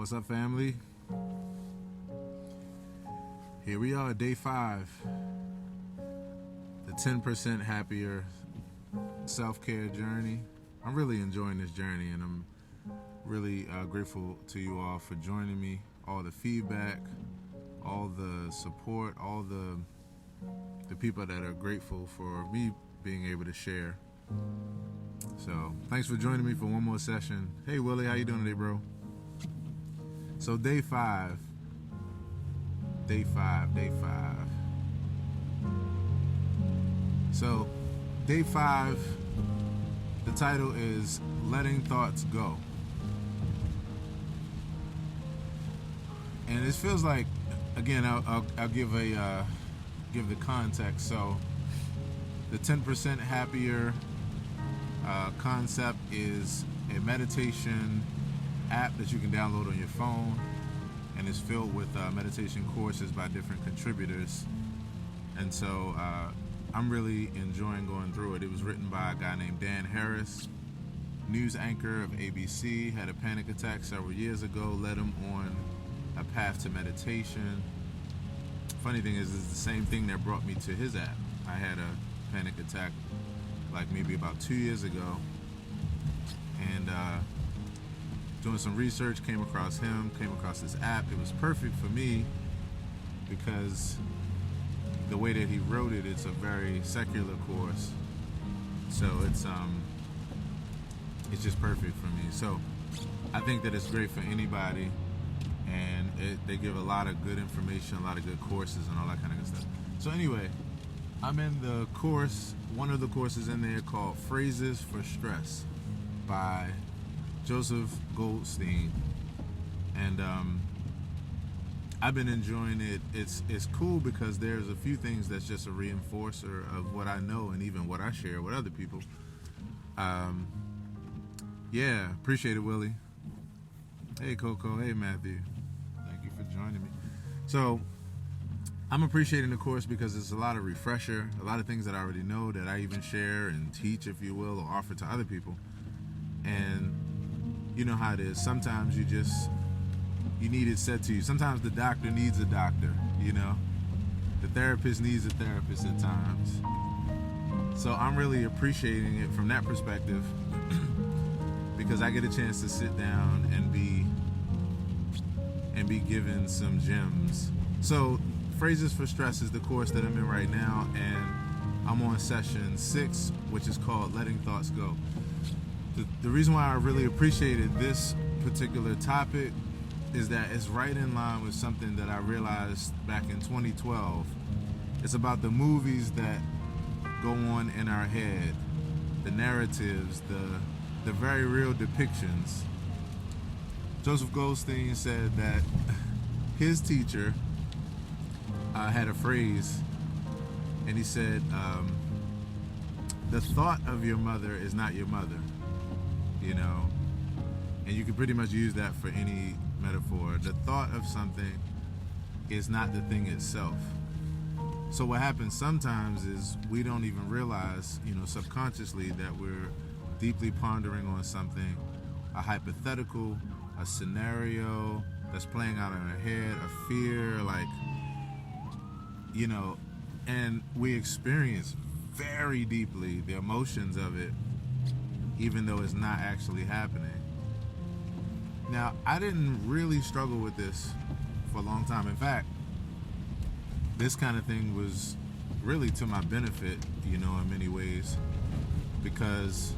What's up, family? Here we are, day 5. The 10% happier self-care journey. I'm really enjoying this journey, and I'm really grateful to you all for joining me. All the feedback, all the support, all the people that are grateful for me being able to share. So thanks for joining me for one more session. Hey Willie, how you doing today, bro? So day 5. So day 5, the title is Letting Thoughts Go. And it feels like, again, I'll give the context. So the 10% happier concept is a meditation app that you can download on your phone, and it's filled with meditation courses by different contributors. And so I'm really enjoying going through it. It was written by a guy named Dan Harris, news anchor of ABC, had a panic attack several years ago, led him on a path to meditation. Funny thing is, it's the same thing that brought me to his app. I had a panic attack like maybe about 2 years ago, and doing some research, came across this app. It was perfect for me because the way that he wrote it, it's a very secular course, so it's just perfect for me. So I think that it's great for anybody, and they give a lot of good information, a lot of good courses, and all that kind of good stuff. So anyway, I'm in the course, one of the courses in there called Phrases for Stress by Joseph Goldstein, and I've been enjoying it. It's cool because there's a few things that's just a reinforcer of what I know and even what I share with other people. Yeah, appreciate it, Willie. Hey, Coco. Hey, Matthew. Thank you for joining me. So I'm appreciating the course because it's a lot of refresher, a lot of things that I already know that I even share and teach, if you will, or offer to other people. And you know how it is. Sometimes you need it said to you. Sometimes the doctor needs a doctor, you know. The therapist needs a therapist at times. So I'm really appreciating it from that perspective because I get a chance to sit down and be given some gems. So Phrases for Stress is the course that I'm in right now, and I'm on session 6, which is called Letting Thoughts Go. The reason why I really appreciated this particular topic is that it's right in line with something that I realized back in 2012. It's about the movies that go on in our head, the narratives, the very real depictions. Joseph Goldstein said that his teacher had a phrase, and he said, the thought of your mother is not your mother. You know, and you can pretty much use that for any metaphor. The thought of something is not the thing itself. So what happens sometimes is we don't even realize, you know, subconsciously that we're deeply pondering on something, a hypothetical, a scenario that's playing out in our head, a fear, like, you know, and we experience very deeply the emotions of it, even though it's not actually happening. Now, I didn't really struggle with this for a long time. In fact, this kind of thing was really to my benefit, you know, in many ways, because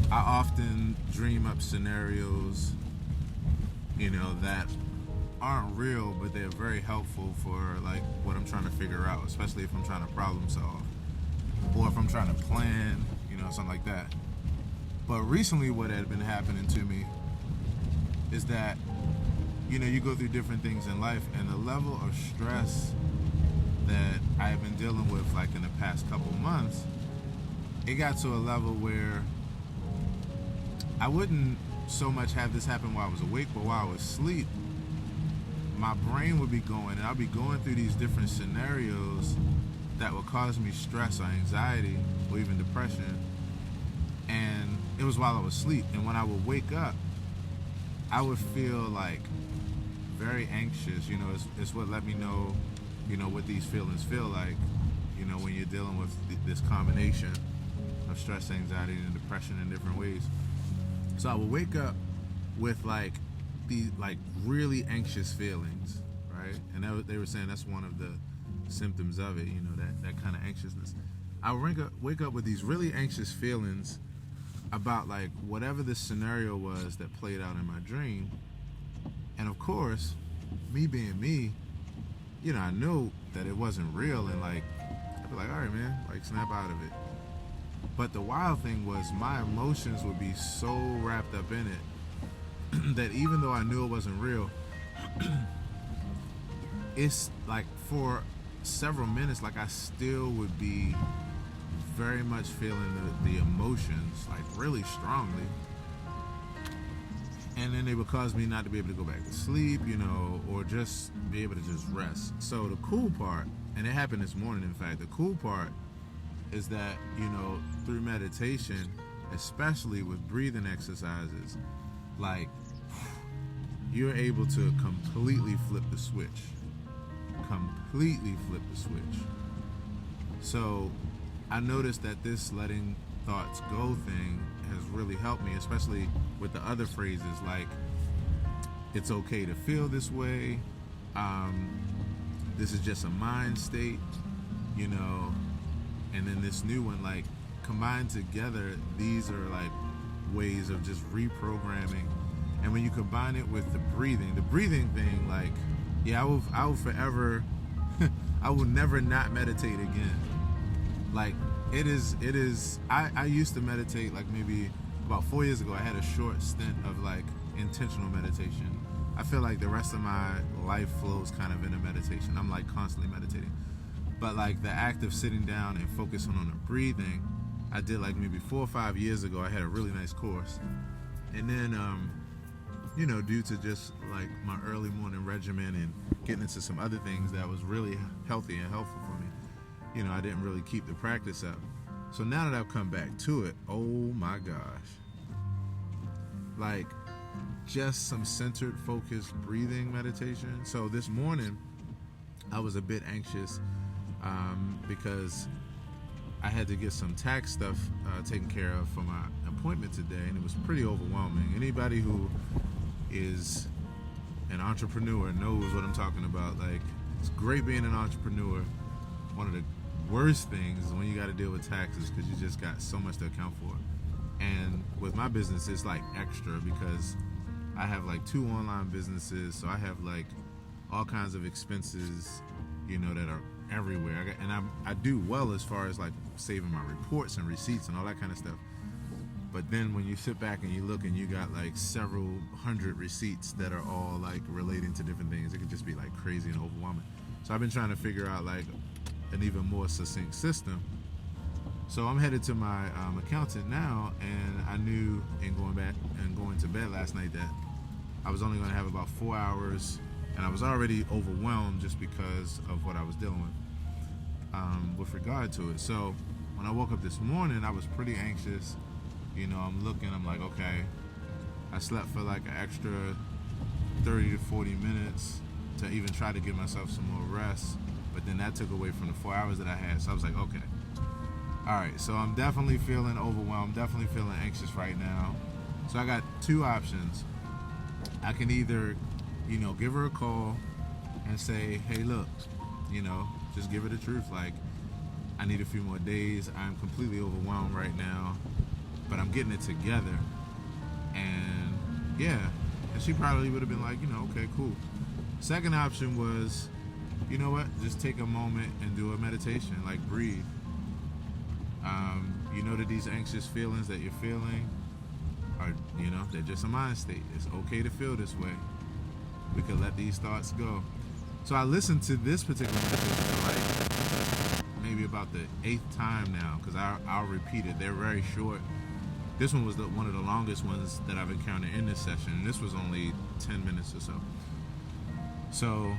I often dream up scenarios, you know, that aren't real, but they're very helpful for like what I'm trying to figure out, especially if I'm trying to problem solve or if I'm trying to plan, you know, something like that. But recently what had been happening to me is that, you know, you go through different things in life, and the level of stress that I've been dealing with, like in the past couple months, it got to a level where I wouldn't so much have this happen while I was awake, but while I was asleep, my brain would be going, and I'll be going through these different scenarios that would cause me stress or anxiety or even depression. And it was while I was asleep. And when I would wake up, I would feel like very anxious. It's what let me know, what these feelings feel like, when you're dealing with this combination of stress, anxiety, and depression in different ways. So I would wake up with like these like really anxious feelings, right? And they were saying that's one of the symptoms of it, that kind of anxiousness. I would wake up with these really anxious feelings about like whatever the scenario was that played out in my dream. And of course, me being me, I knew that it wasn't real, and like I'd be like, all right, man, like snap out of it. But the wild thing was my emotions would be so wrapped up in it that even though I knew it wasn't real, it's like for several minutes, like I still would be very much feeling the emotions like really strongly. And then they would cause me not to be able to go back to sleep, or just be able to just rest. So the cool part, and it happened this morning, in fact, the cool part is that, through meditation, especially with breathing exercises, like you're able to completely flip the switch. So I noticed that this letting thoughts go thing has really helped me, especially with the other phrases like it's okay to feel this way, this is just a mind state, and then this new one, like combined together, these are like ways of just reprogramming. And when you combine it with the breathing thing, like, yeah, I will forever I will never not meditate again. Like it is I used to meditate like maybe about 4 years ago. I had a short stint of like intentional meditation. I feel like the rest of my life flows kind of into meditation. I'm like constantly meditating. But like the act of sitting down and focusing on the breathing, I did like maybe 4 or 5 years ago. I had a really nice course. And then due to just like my early morning regimen and getting into some other things that was really healthy and helpful for me, I didn't really keep the practice up. So now that I've come back to it, oh my gosh, like just some centered, focused breathing meditation. So this morning I was a bit anxious because I had to get some tax stuff taken care of for my appointment today, and it was pretty overwhelming. Anybody who is an entrepreneur knows what I'm talking about. Like, it's great being an entrepreneur. One of the worst things is when you got to deal with taxes, because you just got so much to account for. And with my business, it's like extra because I have like 2 online businesses, so I have like all kinds of expenses, that are everywhere. I do well as far as like saving my reports and receipts and all that kind of stuff. But then when you sit back and you look and you got like several hundred receipts that are all like relating to different things, it could just be like crazy and overwhelming. So I've been trying to figure out like an even more succinct system. So I'm headed to my accountant now, and I knew in going to bed last night that I was only going to have about 4 hours, and I was already overwhelmed just because of what I was dealing with regard to it. So when I woke up this morning, I was pretty anxious. I'm like, okay, I slept for like an extra 30 to 40 minutes to even try to give myself some more rest, but then that took away from the 4 hours that I had. So I was like, okay, all right, so I'm definitely feeling overwhelmed, definitely feeling anxious right now. So I got 2 options. I can either, give her a call and say, hey, look, just give her the truth. Like, I need a few more days. I'm completely overwhelmed right now, but I'm getting it together. And yeah, and she probably would have been like, okay, cool. Second option was, you know what, just take a moment and do a meditation, like breathe. That these anxious feelings that you're feeling are, they're just a mind state. It's okay to feel this way. We can let these thoughts go. So I listened to this particular meditation for like maybe about the 8th time now, because I'll repeat it. They're very short. This one was one of the longest ones that I've encountered in this session, and this was only 10 minutes or so. So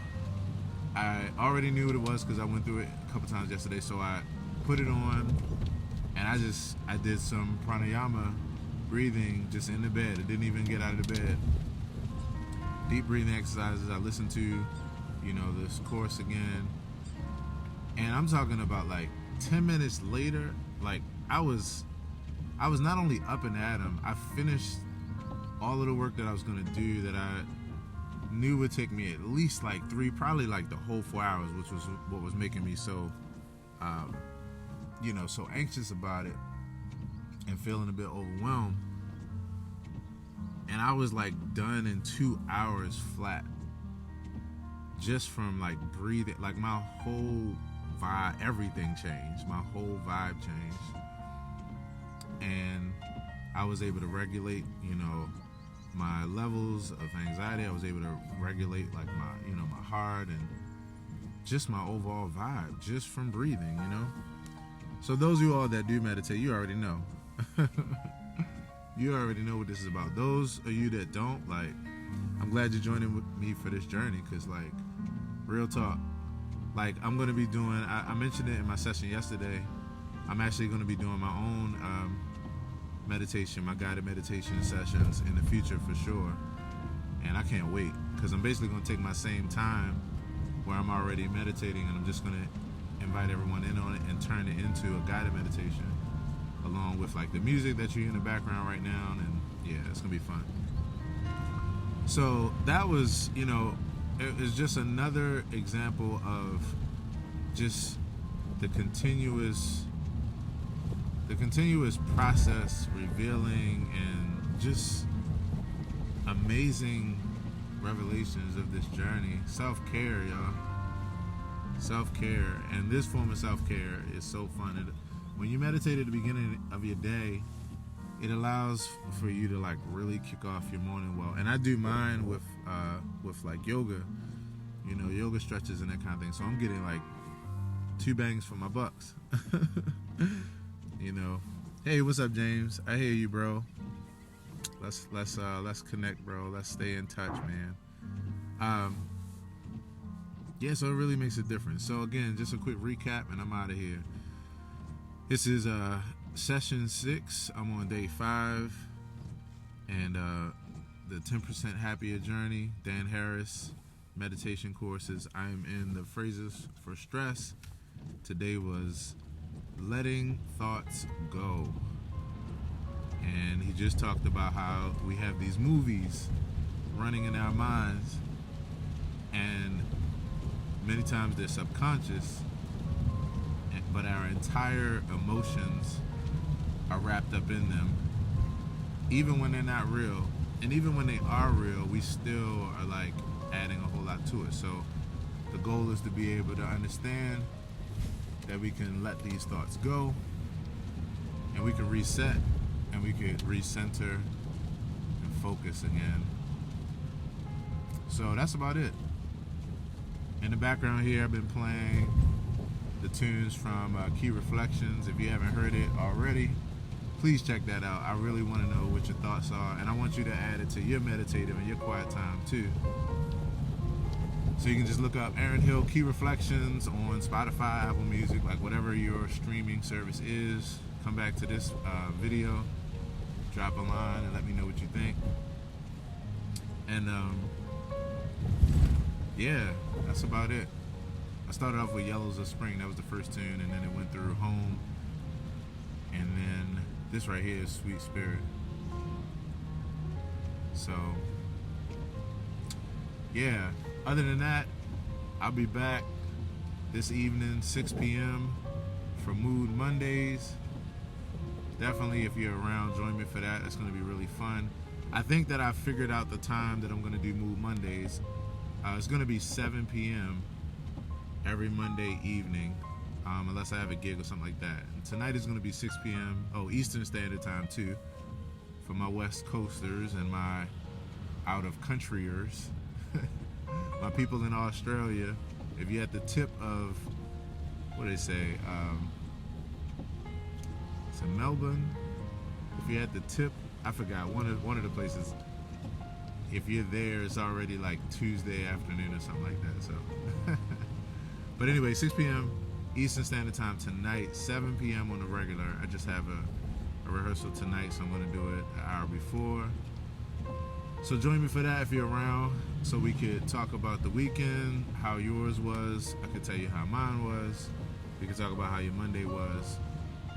I already knew what it was because I went through it a couple times yesterday. So I put it on, and I did some pranayama breathing just in the bed. I didn't even get out of the bed. deep breathing exercises. I listened to, you know, this course again. And I'm talking about like 10 minutes later, like I was not only up and at 'em, I finished all of the work that I was going to do that I knew would take me at least like 3, probably like the whole 4 hours, which was what was making me so, you know, so anxious about it and feeling a bit overwhelmed. And I was like done in 2 hours flat, just from like breathing. Like my whole vibe, everything changed. My whole vibe changed, and I was able to regulate, you know, my levels of anxiety. I was able to regulate like my, you know, my heart and just my overall vibe just from breathing, you know. So those of you all that do meditate, you already know. You already know what this is about. Those of you that don't, like, I'm glad you're joining with me for this journey, because like, real talk, like I'm going to be doing, I mentioned it in my session yesterday, I'm actually going to be doing my own meditation, my guided meditation sessions in the future for sure. And I can't wait, because I'm basically going to take my same time where I'm already meditating, and I'm just going to invite everyone in on it and turn it into a guided meditation, along with like the music that you hear in the background right now. And yeah, it's gonna be fun. So that was, you know, it was just another example of just the continuous process revealing and just amazing revelations of this journey. Self-care, y'all. Self-care. And this form of self-care is so fun. When you meditate at the beginning of your day, it allows for you to like really kick off your morning well. And I do mine with like yoga, you know, yoga stretches and that kind of thing. So I'm getting like 2 bangs for my bucks. You know, hey, what's up, James? I hear you, bro. Let's connect, bro. Let's stay in touch, man. Yeah, so it really makes a difference. So again, just a quick recap, and I'm out of here. This is session 6. I'm on day 5, and the 10% Happier Journey, Dan Harris meditation courses. I am in the phrases for stress. Today was letting thoughts go, and he just talked about how we have these movies running in our minds, and many times they're subconscious, but our entire emotions are wrapped up in them, even when they're not real. And even when they are real, we still are like adding a whole lot to it. So the goal is to be able to understand that we can let these thoughts go, and we can reset, and we can recenter and focus again. So that's about it. In the background here, I've been playing the tunes from Key Reflections. If you haven't heard it already, please check that out. I really want to know what your thoughts are, and I want you to add it to your meditative and your quiet time too. So you can just look up Aaron Hill Key Reflections on Spotify, Apple Music, like whatever your streaming service is. Come back to this video, drop a line, and let me know what you think. And yeah, that's about it. I started off with Yellows of Spring. That was the first tune, and then it went through Home, and then this right here is Sweet Spirit. So yeah, other than that, I'll be back this evening, 6 p.m. for Mood Mondays. Definitely, if you're around, join me for that. It's going to be really fun. I think that I figured out the time that I'm going to do Mood Mondays. It's going to be 7 p.m. every Monday evening, unless I have a gig or something like that. And tonight is going to be 6 p.m. Eastern Standard Time too, for my West Coasters and my out-of-countryers. My people in Australia, if you're at the tip of, what do they say, it's in Melbourne. If you're at the tip, I forgot, one of the places. If you're there, it's already like Tuesday afternoon or something like that. So, but anyway, 6 p.m. Eastern Standard Time tonight, 7 p.m. on the regular. I just have a rehearsal tonight, so I'm going to do it an hour before. So join me for that if you're around, so we could talk about the weekend, how yours was. I could tell you how mine was. We could talk about how your Monday was.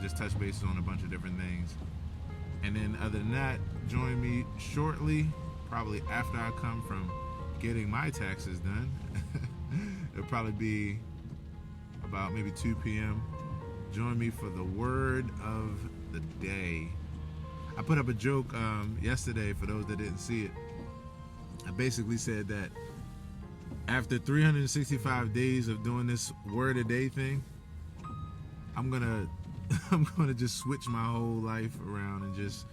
Just touch bases on a bunch of different things. And then other than that, join me shortly, probably after I come from getting my taxes done. It'll probably be about maybe 2 p.m. Join me for the word of the day. I put up a joke yesterday for those that didn't see it. I basically said that after 365 days of doing this word a day thing, I'm gonna just switch my whole life around and just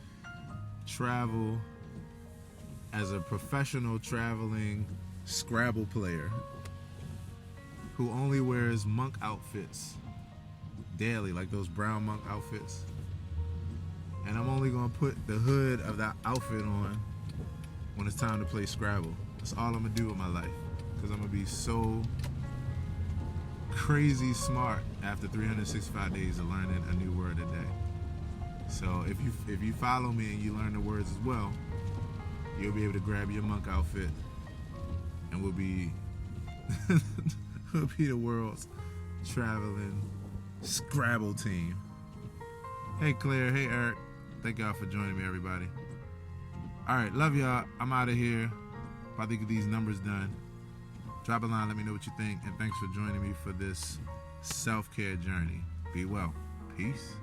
travel as a professional traveling Scrabble player who only wears monk outfits daily, like those brown monk outfits. And I'm only gonna put the hood of that outfit on when it's time to play Scrabble. That's all I'm gonna do with my life, because I'm gonna be so crazy smart after 365 days of learning a new word a day. So if you follow me and you learn the words as well, you'll be able to grab your monk outfit and we'll be we'll be the world's traveling Scrabble team. Hey Claire, hey Eric, thank y'all for joining me, everybody. Alright, love y'all. I'm out of here. About to get these numbers done. Drop a line, let me know what you think, and thanks for joining me for this self-care journey. Be well. Peace.